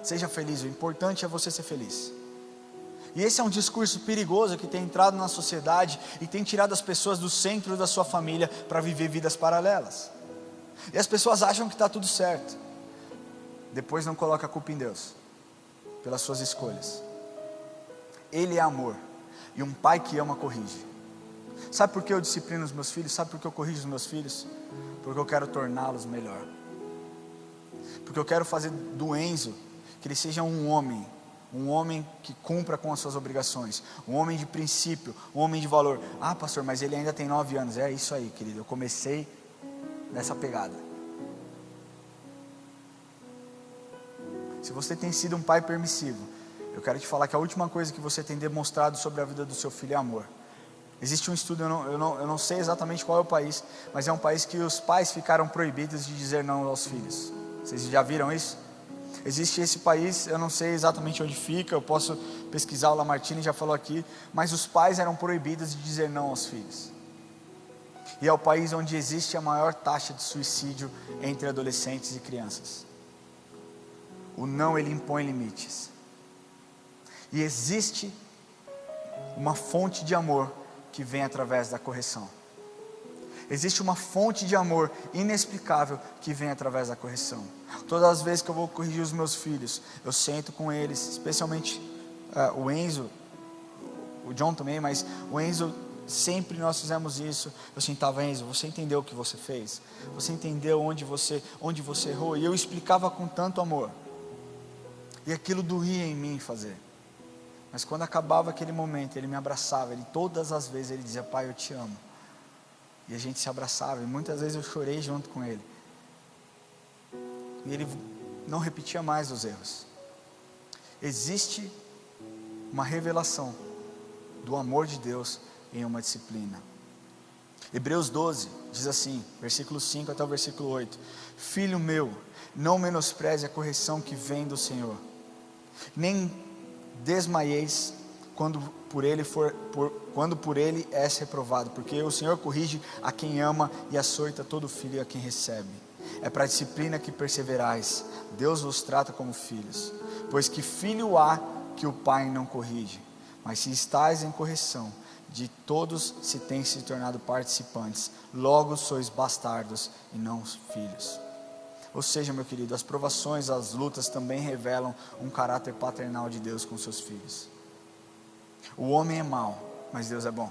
Seja feliz, o importante é você ser feliz. E esse é um discurso perigoso que tem entrado na sociedade e tem tirado as pessoas do centro da sua família para viver vidas paralelas. E as pessoas acham que está tudo certo. depois não coloque a culpa em Deus pelas suas escolhas. Ele é amor, e um pai que ama corrige. Sabe por que eu disciplino os meus filhos? Sabe por que eu corrijo os meus filhos? Porque eu quero torná-los melhor. Porque eu quero fazer do Enzo, que ele seja um homem que cumpra com as suas obrigações, um homem de princípio, um homem de valor. Ah, pastor, mas ele ainda tem 9 anos. É isso aí, querido, eu comecei nessa pegada. Se você tem sido um pai permissivo, eu quero te falar que a última coisa que você tem demonstrado sobre a vida do seu filho é amor. Existe um estudo, eu não sei exatamente qual é o país, mas é um país que os pais ficaram proibidos de dizer não aos filhos. Vocês já viram isso? Existe esse país, eu não sei exatamente onde fica, eu posso pesquisar, o Lamartine já falou aqui, mas os pais eram proibidos de dizer não aos filhos. E é o país onde existe a maior taxa de suicídio entre adolescentes e crianças. O não, ele impõe limites. E existe uma fonte de amor que vem através da correção. Existe uma fonte de amor inexplicável que vem através da correção. Todas as vezes que eu vou corrigir os meus filhos, eu sento com eles, especialmente o Enzo, o John também, mas o Enzo, sempre nós fizemos isso. Eu sentava: Enzo, você entendeu o que você fez? Você entendeu onde você errou? E eu explicava com tanto amor. E aquilo doía em mim fazer. Mas quando acabava aquele momento, ele me abraçava. Todas as vezes ele dizia: pai, eu te amo. E a gente se abraçava, e muitas vezes eu chorei junto com ele. E ele não repetia mais os erros. Existe uma revelação do amor de Deus em uma disciplina. Hebreus 12 diz assim, versículo 5 até o versículo 8: Filho meu, não menospreze a correção que vem do Senhor, nem desmaieis quando por ele és reprovado, porque o Senhor corrige a quem ama e açoita todo filho a quem recebe. É para a disciplina que perseverais. Deus vos trata como filhos. Pois que filho há que o pai não corrige? Mas se estáis em correção, de todos se tem se tornado participantes. Logo sois bastardos e não filhos. Ou seja, meu querido, as provações, as lutas também revelam um caráter paternal de Deus com seus filhos. O homem é mau, mas Deus é bom.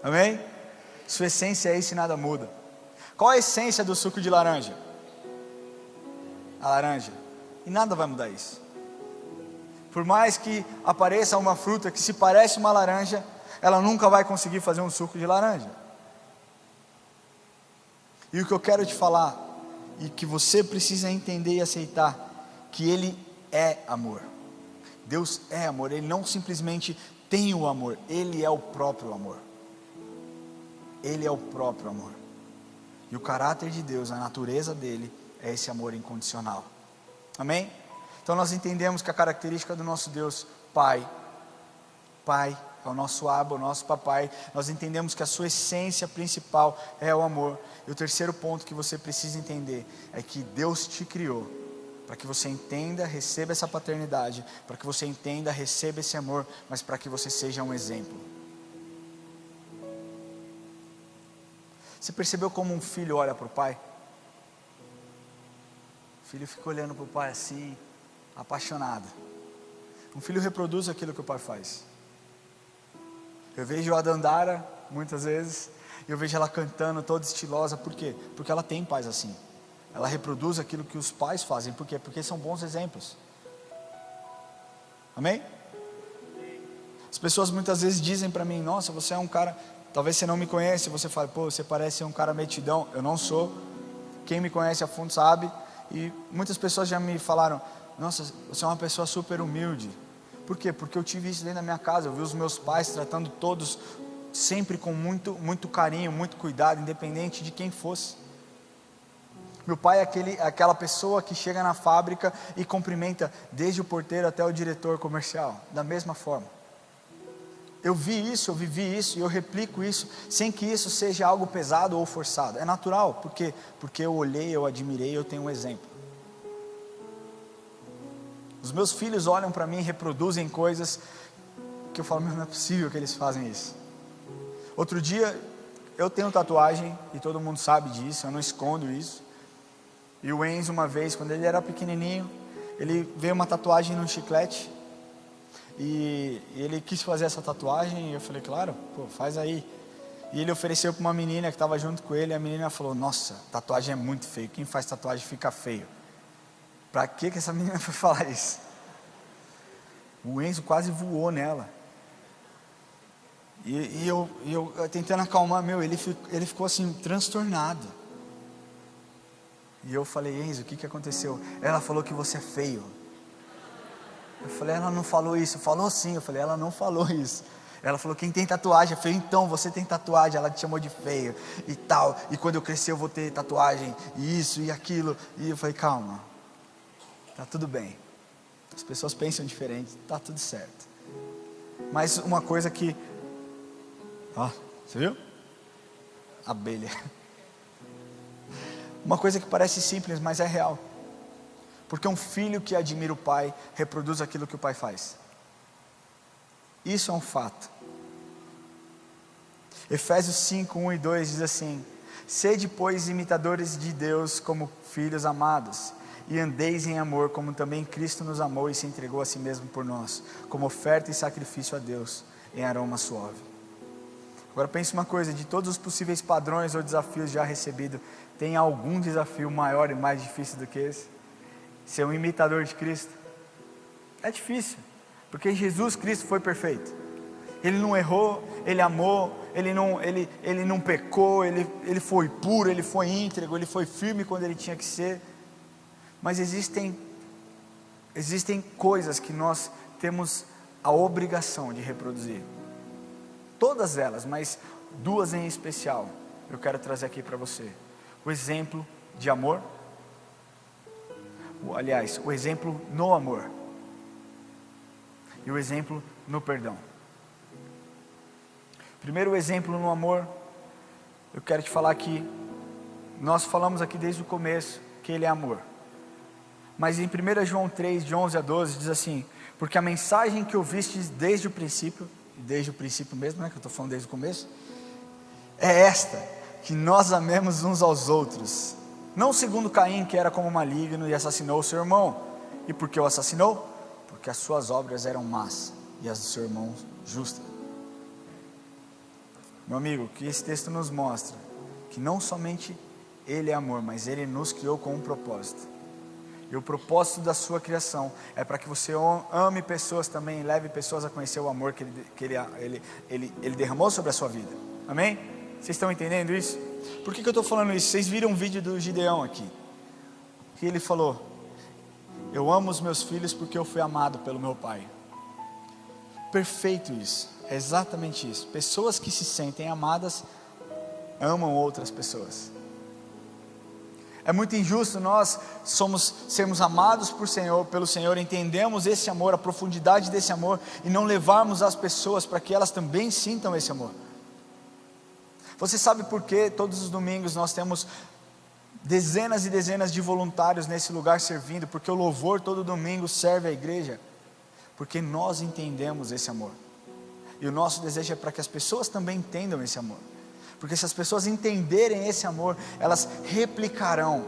Amém? Sua essência é isso e nada muda. Qual a essência do suco de laranja? A laranja. E nada vai mudar isso. Por mais que apareça uma fruta que se parece uma laranja, ela nunca vai conseguir fazer um suco de laranja. E o que eu quero te falar, e que você precisa entender e aceitar, que Ele é amor. Deus é amor. Ele não simplesmente tem o amor, Ele é o próprio amor. Ele é o próprio amor. E o caráter de Deus, a natureza dele, é esse amor incondicional. Amém? Então nós entendemos que a característica do nosso Deus, Pai é o nosso Abba, o nosso papai. Nós entendemos que a sua essência principal é o amor. E o terceiro ponto que você precisa entender é que Deus te criou para que você entenda, receba essa paternidade, para que você entenda, receba esse amor, mas para que você seja um exemplo. Você percebeu como um filho olha para o pai? O filho fica olhando para o pai assim, apaixonado. Um filho reproduz aquilo que o pai faz. Eu vejo a Dandara, muitas vezes, e eu vejo ela cantando toda estilosa. Por quê? Porque ela tem pais assim. Ela reproduz aquilo que os pais fazem. Por quê? Porque são bons exemplos. Amém? As pessoas muitas vezes dizem para mim: nossa, você é um cara, talvez você não me conhece, você fala: pô, você parece um cara metidão. Eu não sou. Quem me conhece a fundo sabe. E muitas pessoas já me falaram: nossa, você é uma pessoa super humilde. Por quê? Porque eu tive isso dentro da minha casa. Eu vi os meus pais tratando todos sempre com muito carinho, muito cuidado, independente de quem fosse. Meu pai é aquela pessoa que chega na fábrica e cumprimenta desde o porteiro até o diretor comercial, da mesma forma. Eu vi isso, eu vivi isso e eu replico isso, sem que isso seja algo pesado ou forçado. É natural, por quê? Porque eu olhei, eu admirei, eu tenho um exemplo. Os meus filhos olham para mim e reproduzem coisas que eu falo: não é possível que eles fazem isso. Outro dia, eu tenho tatuagem e todo mundo sabe disso, eu não escondo isso. E o Enzo, uma vez, quando ele era pequenininho, ele veio uma tatuagem num chiclete. E ele quis fazer essa tatuagem. E eu falei, claro, pô, faz aí. E ele ofereceu para uma menina que estava junto com ele. E a menina falou, nossa, tatuagem é muito feio. Quem faz tatuagem fica feio. Para que essa menina foi falar isso? O Enzo quase voou nela. E eu tentando acalmar, ele ficou assim, transtornado. E eu falei, Enzo, o que aconteceu? Ela falou que você é feio. Eu falei, ela não falou isso. Falou sim. Eu falei, ela não falou isso. Ela falou, quem tem tatuagem é feio. Então, você tem tatuagem. Ela te chamou de feio e tal. E quando eu crescer eu vou ter tatuagem. E isso e aquilo. E eu falei, calma. Tá tudo bem. As pessoas pensam diferente. Tá tudo certo. Mas uma coisa que... Ó, você viu? Abelha. Uma coisa que parece simples, mas é real. Porque um filho que admira o pai, reproduz aquilo que o pai faz. Isso é um fato. Efésios 5, 1 e 2 diz assim: sede, pois, imitadores de Deus como filhos amados, e andeis em amor, como também Cristo nos amou e se entregou a si mesmo por nós, como oferta e sacrifício a Deus, em aroma suave. Agora pense uma coisa, de todos os possíveis padrões ou desafios já recebidos, tem algum desafio maior e mais difícil do que esse? Ser um imitador de Cristo? É difícil, porque Jesus Cristo foi perfeito. Ele não errou, Ele amou, Ele não pecou, ele foi puro, Ele foi íntegro, Ele foi firme quando Ele tinha que ser. Mas existem coisas que nós temos a obrigação de reproduzir. Todas elas, mas duas em especial, eu quero trazer aqui para você. O exemplo de amor. Aliás, o exemplo no amor. E o exemplo no perdão. Primeiro, o exemplo no amor. Eu quero te falar que nós falamos aqui desde o começo que Ele é amor. Mas em 1 João 3, de 11 a 12, diz assim: porque a mensagem que ouvistes desde o princípio mesmo, né, que eu estou falando desde o começo, é esta, que nós amemos uns aos outros, não segundo Caim, que era como maligno e assassinou o seu irmão. E por que o assassinou? Porque as suas obras eram más e as do seu irmão justas. Meu amigo, o que esse texto nos mostra, que não somente Ele é amor, mas Ele nos criou com um propósito. E o propósito da sua criação é para que você ame pessoas também, leve pessoas a conhecer o amor que ele derramou sobre a sua vida. Amém? Vocês estão entendendo isso? Por que eu estou falando isso? Vocês viram um vídeo do Gideão aqui, que ele falou: eu amo os meus filhos porque eu fui amado pelo meu pai. Perfeito isso, é exatamente isso. Pessoas que se sentem amadas, amam outras pessoas. É muito injusto nós sermos amados pelo Senhor, entendemos esse amor, a profundidade desse amor, e não levarmos as pessoas para que elas também sintam esse amor. Você sabe por que todos os domingos nós temos dezenas e dezenas de voluntários nesse lugar servindo? Porque o louvor todo domingo serve a igreja, porque nós entendemos esse amor, e o nosso desejo é para que as pessoas também entendam esse amor. Porque se as pessoas entenderem esse amor, elas replicarão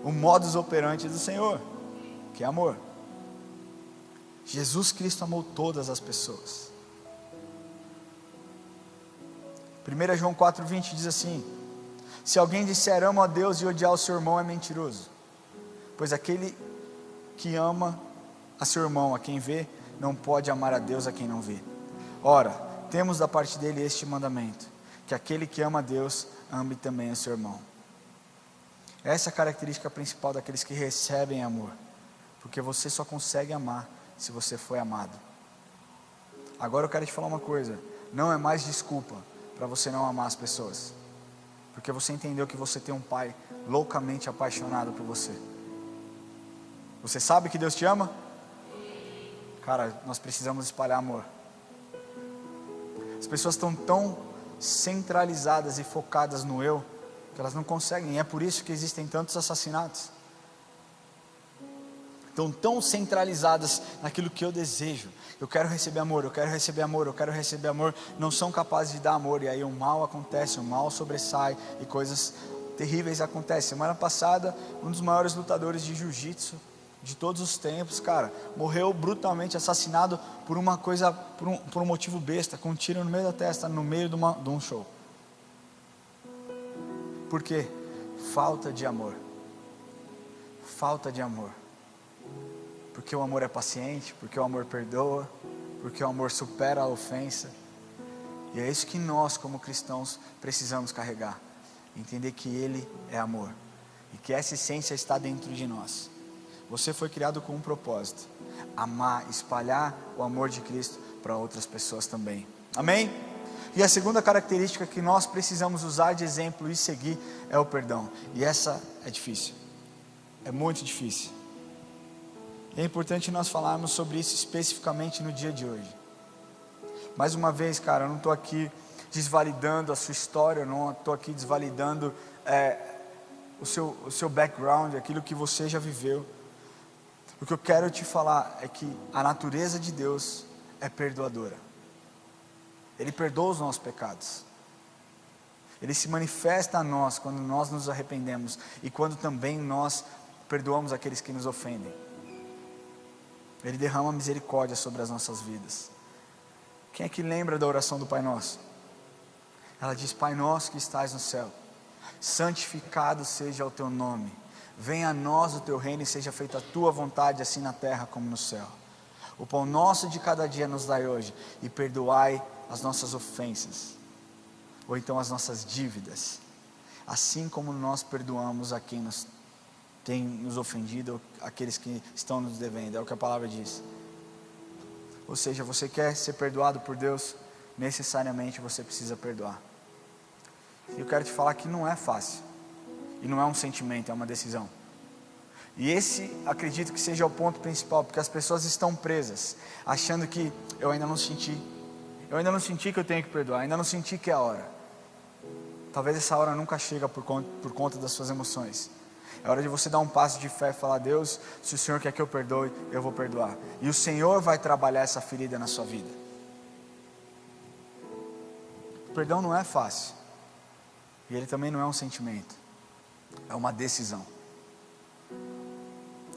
o modus operandi do Senhor, que é amor. Jesus Cristo amou todas as pessoas. 1 João 4,20 diz assim: se alguém disser amo a Deus e odiar o seu irmão, é mentiroso. Pois aquele que ama a seu irmão, a quem vê, não pode amar a Deus a quem não vê. Ora, temos da parte dele este mandamento: que aquele que ama a Deus, ame também o seu irmão. Essa é a característica principal daqueles que recebem amor, porque você só consegue amar se você foi amado. Agora eu quero te falar uma coisa: não é mais desculpa para você não amar as pessoas, porque você entendeu que você tem um pai loucamente apaixonado por você. Você sabe que Deus te ama? Cara, nós precisamos espalhar amor. As pessoas estão tão centralizadas e focadas no eu, que elas não conseguem, e é por isso que existem tantos assassinatos. Estão tão centralizadas naquilo que eu desejo. Eu quero receber amor, eu quero receber amor, eu quero receber amor. Não são capazes de dar amor, e aí o mal acontece, o mal sobressai, e coisas terríveis acontecem. Semana passada, um dos maiores lutadores de jiu-jitsu de todos os tempos, cara, morreu brutalmente, assassinado por uma coisa, por um motivo besta, com um tiro no meio da testa, no meio de um show. Por quê? Falta de amor. Falta de amor. Porque o amor é paciente, porque o amor perdoa, porque o amor supera a ofensa. E é isso que nós, como cristãos, precisamos carregar. Entender que Ele é amor. E que essa essência está dentro de nós. Você foi criado com um propósito: amar, espalhar o amor de Cristo para outras pessoas também. Amém? E a segunda característica que nós precisamos usar de exemplo e seguir é o perdão. E essa é difícil. É muito difícil. E é importante nós falarmos sobre isso especificamente no dia de hoje. Mais uma vez, cara, eu não estou aqui desvalidando a sua história, eu não estou aqui desvalidando o seu background, aquilo que você já viveu. O que eu quero te falar é que a natureza de Deus é perdoadora. Ele perdoa os nossos pecados. Ele se manifesta a nós quando nós nos arrependemos e quando também nós perdoamos aqueles que nos ofendem. Ele derrama misericórdia sobre as nossas vidas. Quem é que lembra da oração do Pai Nosso? Ela diz: Pai nosso que estás no céu, santificado seja o teu nome. Venha a nós o teu reino e seja feita a tua vontade, assim na terra como no céu. O pão nosso de cada dia nos dai hoje, e perdoai as nossas ofensas, ou então as nossas dívidas, assim como nós perdoamos a quem tem nos ofendido, ou aqueles que estão nos devendo. É o que a palavra diz. Ou seja, você quer ser perdoado por Deus, necessariamente você precisa perdoar. E eu quero te falar que não é fácil. E não é um sentimento, é uma decisão. E esse, acredito que seja o ponto principal, porque as pessoas estão presas, achando que eu ainda não senti que eu tenho que perdoar, ainda não senti que é a hora. Talvez essa hora nunca chega por conta das suas emoções. É hora de você dar um passo de fé e falar: Deus, se o Senhor quer que eu perdoe, eu vou perdoar. E o Senhor vai trabalhar essa ferida na sua vida. O perdão não é fácil. E ele também não é um sentimento. É uma decisão.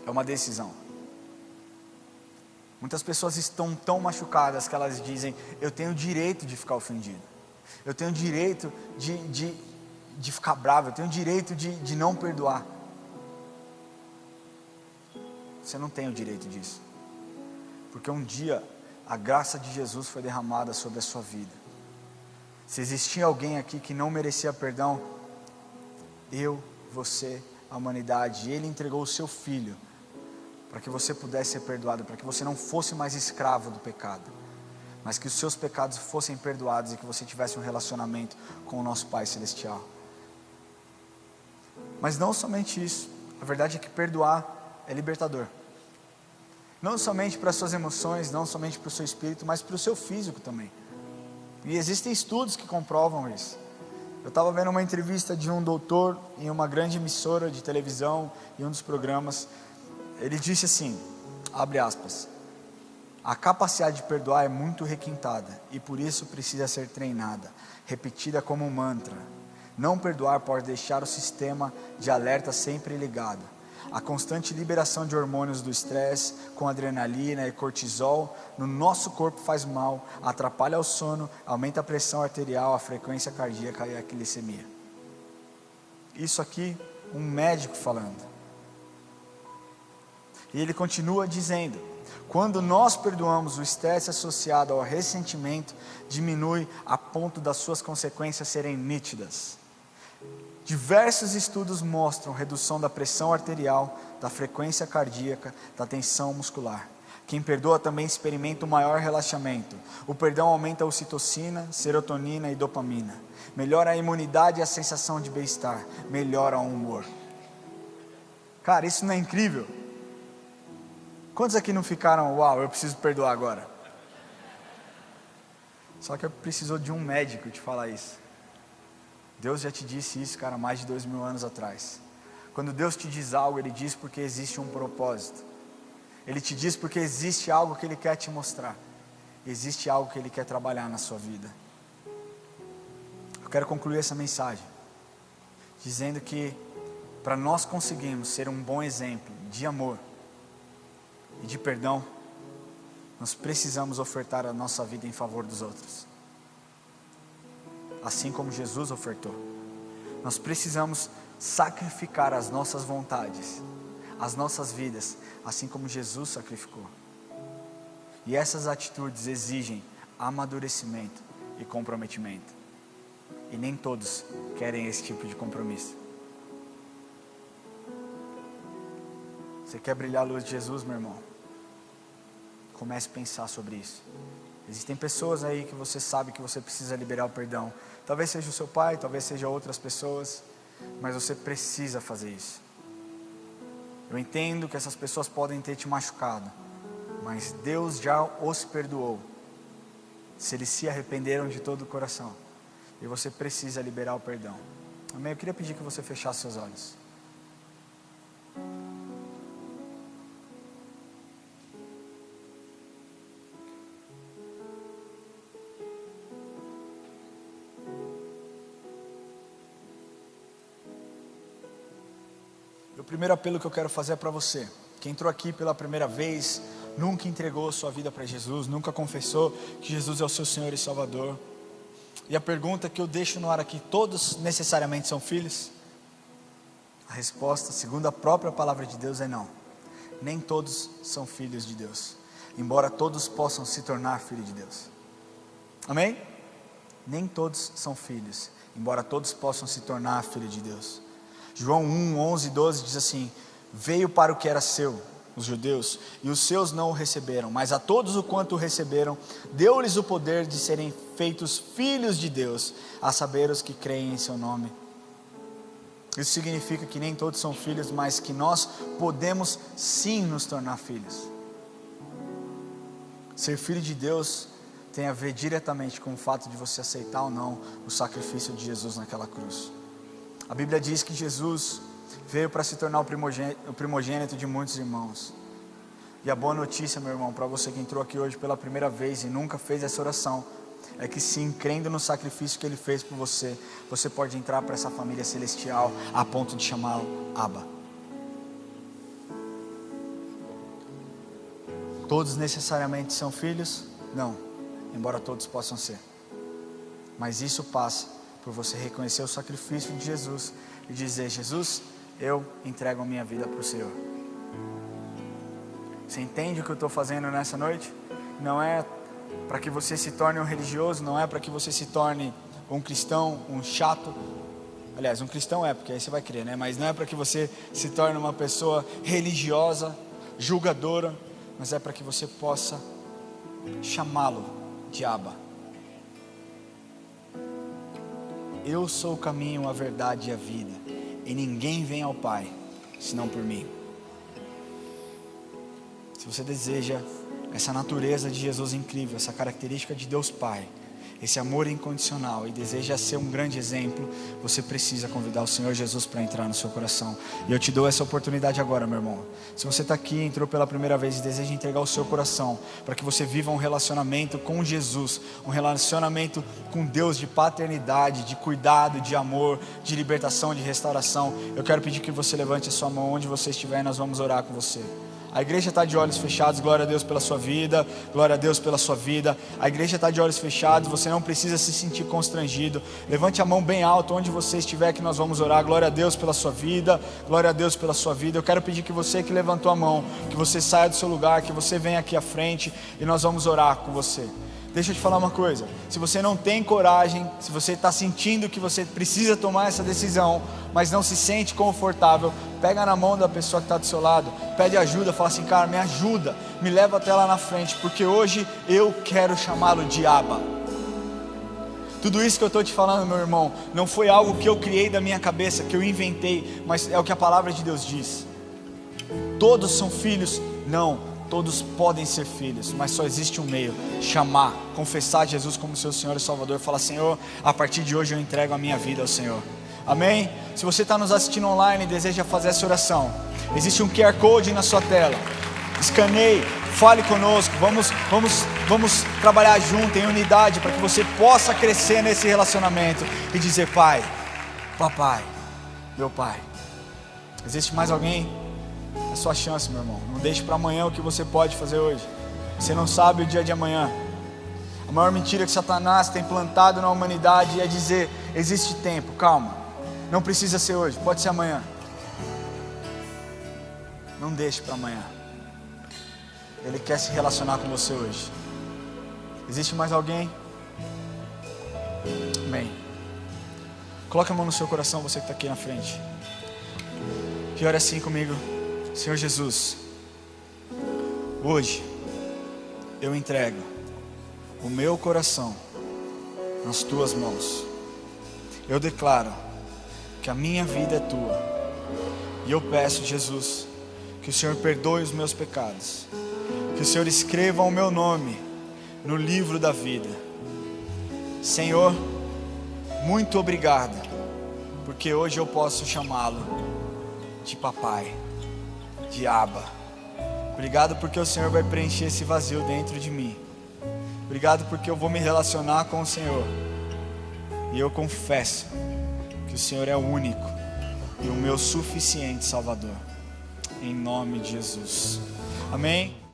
É uma decisão. Muitas pessoas estão tão machucadas que elas dizem: eu tenho o direito de ficar ofendido. Eu tenho o direito de ficar bravo. Eu tenho o direito de não perdoar. Você não tem o direito disso. Porque um dia a graça de Jesus foi derramada sobre a sua vida. Se existia alguém aqui que não merecia perdão, você, a humanidade, Ele entregou o seu Filho para que você pudesse ser perdoado, para que você não fosse mais escravo do pecado, mas que os seus pecados fossem perdoados e que você tivesse um relacionamento com o nosso Pai Celestial. Mas não somente isso, a verdade é que perdoar é libertador. Não somente para as suas emoções, não somente para o seu espírito, mas para o seu físico também. E existem estudos que comprovam isso. Eu estava vendo uma entrevista de um doutor em uma grande emissora de televisão, em um dos programas. Ele disse assim, abre aspas: a capacidade de perdoar é muito requintada e por isso precisa ser treinada, repetida como um mantra. Não perdoar pode deixar o sistema de alerta sempre ligado. A constante liberação de hormônios do estresse, com adrenalina e cortisol, no nosso corpo faz mal, atrapalha o sono, aumenta a pressão arterial, a frequência cardíaca e a glicemia. Isso aqui, um médico falando. E ele continua dizendo: quando nós perdoamos, o estresse associado ao ressentimento diminui a ponto das suas consequências serem nítidas. Diversos estudos mostram redução da pressão arterial, da frequência cardíaca, da tensão muscular. Quem perdoa também experimenta um maior relaxamento. O perdão aumenta a ocitocina, serotonina e dopamina. Melhora a imunidade e a sensação de bem-estar. Melhora o humor. Cara, isso não é incrível? Quantos aqui não ficaram: uau, eu preciso perdoar agora? Só que precisou de um médico te falar isso. Deus já te disse isso, cara, mais de 2000 anos atrás. Quando Deus te diz algo, Ele diz porque existe um propósito. Ele te diz porque existe algo que Ele quer te mostrar. Existe algo que Ele quer trabalhar na sua vida. Eu quero concluir essa mensagem dizendo que para nós conseguirmos ser um bom exemplo de amor e de perdão, nós precisamos ofertar a nossa vida em favor dos outros. Assim como Jesus ofertou. Nós precisamos sacrificar as nossas vontades, as nossas vidas, assim como Jesus sacrificou. E essas atitudes exigem amadurecimento e comprometimento. E nem todos querem esse tipo de compromisso. Você quer brilhar a luz de Jesus, meu irmão? Comece a pensar sobre isso. Existem pessoas aí que você sabe que você precisa liberar o perdão. Talvez seja o seu pai, talvez seja outras pessoas, mas você precisa fazer isso. Eu entendo que essas pessoas podem ter te machucado, mas Deus já os perdoou, se eles se arrependeram de todo o coração. E você precisa liberar o perdão. Amém? Eu queria pedir que você fechasse seus olhos. O primeiro apelo que eu quero fazer é para você, que entrou aqui pela primeira vez, nunca entregou sua vida para Jesus, nunca confessou que Jesus é o seu Senhor e Salvador. E a pergunta que eu deixo no ar aqui: todos necessariamente são filhos? A resposta, segundo a própria palavra de Deus, é não. Nem todos são filhos de Deus, embora todos possam se tornar filhos de Deus. Amém? Nem todos são filhos, embora todos possam se tornar filhos de Deus. João 1, 11 e 12 diz assim: veio para o que era seu, os judeus, e os seus não o receberam, mas a todos o quanto o receberam, deu-lhes o poder de serem feitos filhos de Deus, a saber os que creem em seu nome. Isso significa que nem todos são filhos, mas que nós podemos sim nos tornar filhos. Ser filho de Deus tem a ver diretamente com o fato de você aceitar ou não o sacrifício de Jesus naquela cruz. A Bíblia diz que Jesus veio para se tornar o primogênito de muitos irmãos. E a boa notícia, meu irmão, para você que entrou aqui hoje pela primeira vez e nunca fez essa oração, é que sim, crendo no sacrifício que Ele fez por você, você pode entrar para essa família celestial a ponto de chamá-lo Abba. Todos necessariamente são filhos? Não, embora todos possam ser. Mas isso passa por você reconhecer o sacrifício de Jesus e dizer: Jesus, eu entrego a minha vida para o Senhor. Você entende o que eu estou fazendo nessa noite? Não é para que você se torne um religioso, não é para que você se torne um cristão, um chato. Aliás, um cristão é, porque aí você vai crer, né? Mas não é para que você se torne uma pessoa religiosa, julgadora, mas é para que você possa chamá-lo de Abba. Eu sou o caminho, a verdade e a vida, e ninguém vem ao Pai, senão por mim. Se você deseja essa natureza de Jesus incrível, essa característica de Deus Pai, esse amor incondicional, e deseja ser um grande exemplo, você precisa convidar o Senhor Jesus para entrar no seu coração. E eu te dou essa oportunidade agora, meu irmão. Se você está aqui, entrou pela primeira vez e deseja entregar o seu coração para que você viva um relacionamento com Jesus, um relacionamento com Deus de paternidade, de cuidado, de amor, de libertação, de restauração, eu quero pedir que você levante a sua mão onde você estiver e nós vamos orar com você. A igreja está de olhos fechados. Glória a Deus pela sua vida, glória a Deus pela sua vida. A igreja está de olhos fechados, você não precisa se sentir constrangido. Levante a mão bem alto onde você estiver, que nós vamos orar. Glória a Deus pela sua vida, glória a Deus pela sua vida. Eu quero pedir que você que levantou a mão, que você saia do seu lugar, que você venha aqui à frente e nós vamos orar com você. Deixa eu te falar uma coisa: se você não tem coragem, se você está sentindo que você precisa tomar essa decisão, mas não se sente confortável, pega na mão da pessoa que está do seu lado, pede ajuda, fala assim: cara, me ajuda, me leva até lá na frente, porque hoje eu quero chamá-lo de Abba. Tudo isso que eu estou te falando, meu irmão, não foi algo que eu criei da minha cabeça, que eu inventei, mas é o que a palavra de Deus diz. Todos são filhos? Não. Todos podem ser filhos, mas só existe um meio: chamar, confessar Jesus como seu Senhor e Salvador. Falar: Senhor, a partir de hoje eu entrego a minha vida ao Senhor. Amém? Se você está nos assistindo online e deseja fazer essa oração, existe um QR Code na sua tela. Escaneie, fale conosco, vamos trabalhar junto em unidade para que você possa crescer nesse relacionamento e dizer: Pai, Papai, meu Pai. Existe mais alguém? É sua chance, meu irmão. Não deixe para amanhã o que você pode fazer hoje. Você não sabe o dia de amanhã. A maior mentira que Satanás tem plantado na humanidade é dizer: existe tempo, calma. Não precisa ser hoje, pode ser amanhã. Não deixe para amanhã. Ele quer se relacionar com você hoje. Existe mais alguém? Amém. Coloque a mão no seu coração, você que está aqui na frente. E ore assim comigo. Senhor Jesus, hoje eu entrego o meu coração nas tuas mãos. Eu declaro que a minha vida é tua. E eu peço, Jesus, que o Senhor perdoe os meus pecados. Que o Senhor escreva o meu nome no livro da vida. Senhor, muito obrigado, porque hoje eu posso chamá-lo de papai, de Abba. Obrigado porque o Senhor vai preencher esse vazio dentro de mim. Obrigado porque eu vou me relacionar com o Senhor. E eu confesso que o Senhor é o único e o meu suficiente Salvador. Em nome de Jesus. Amém.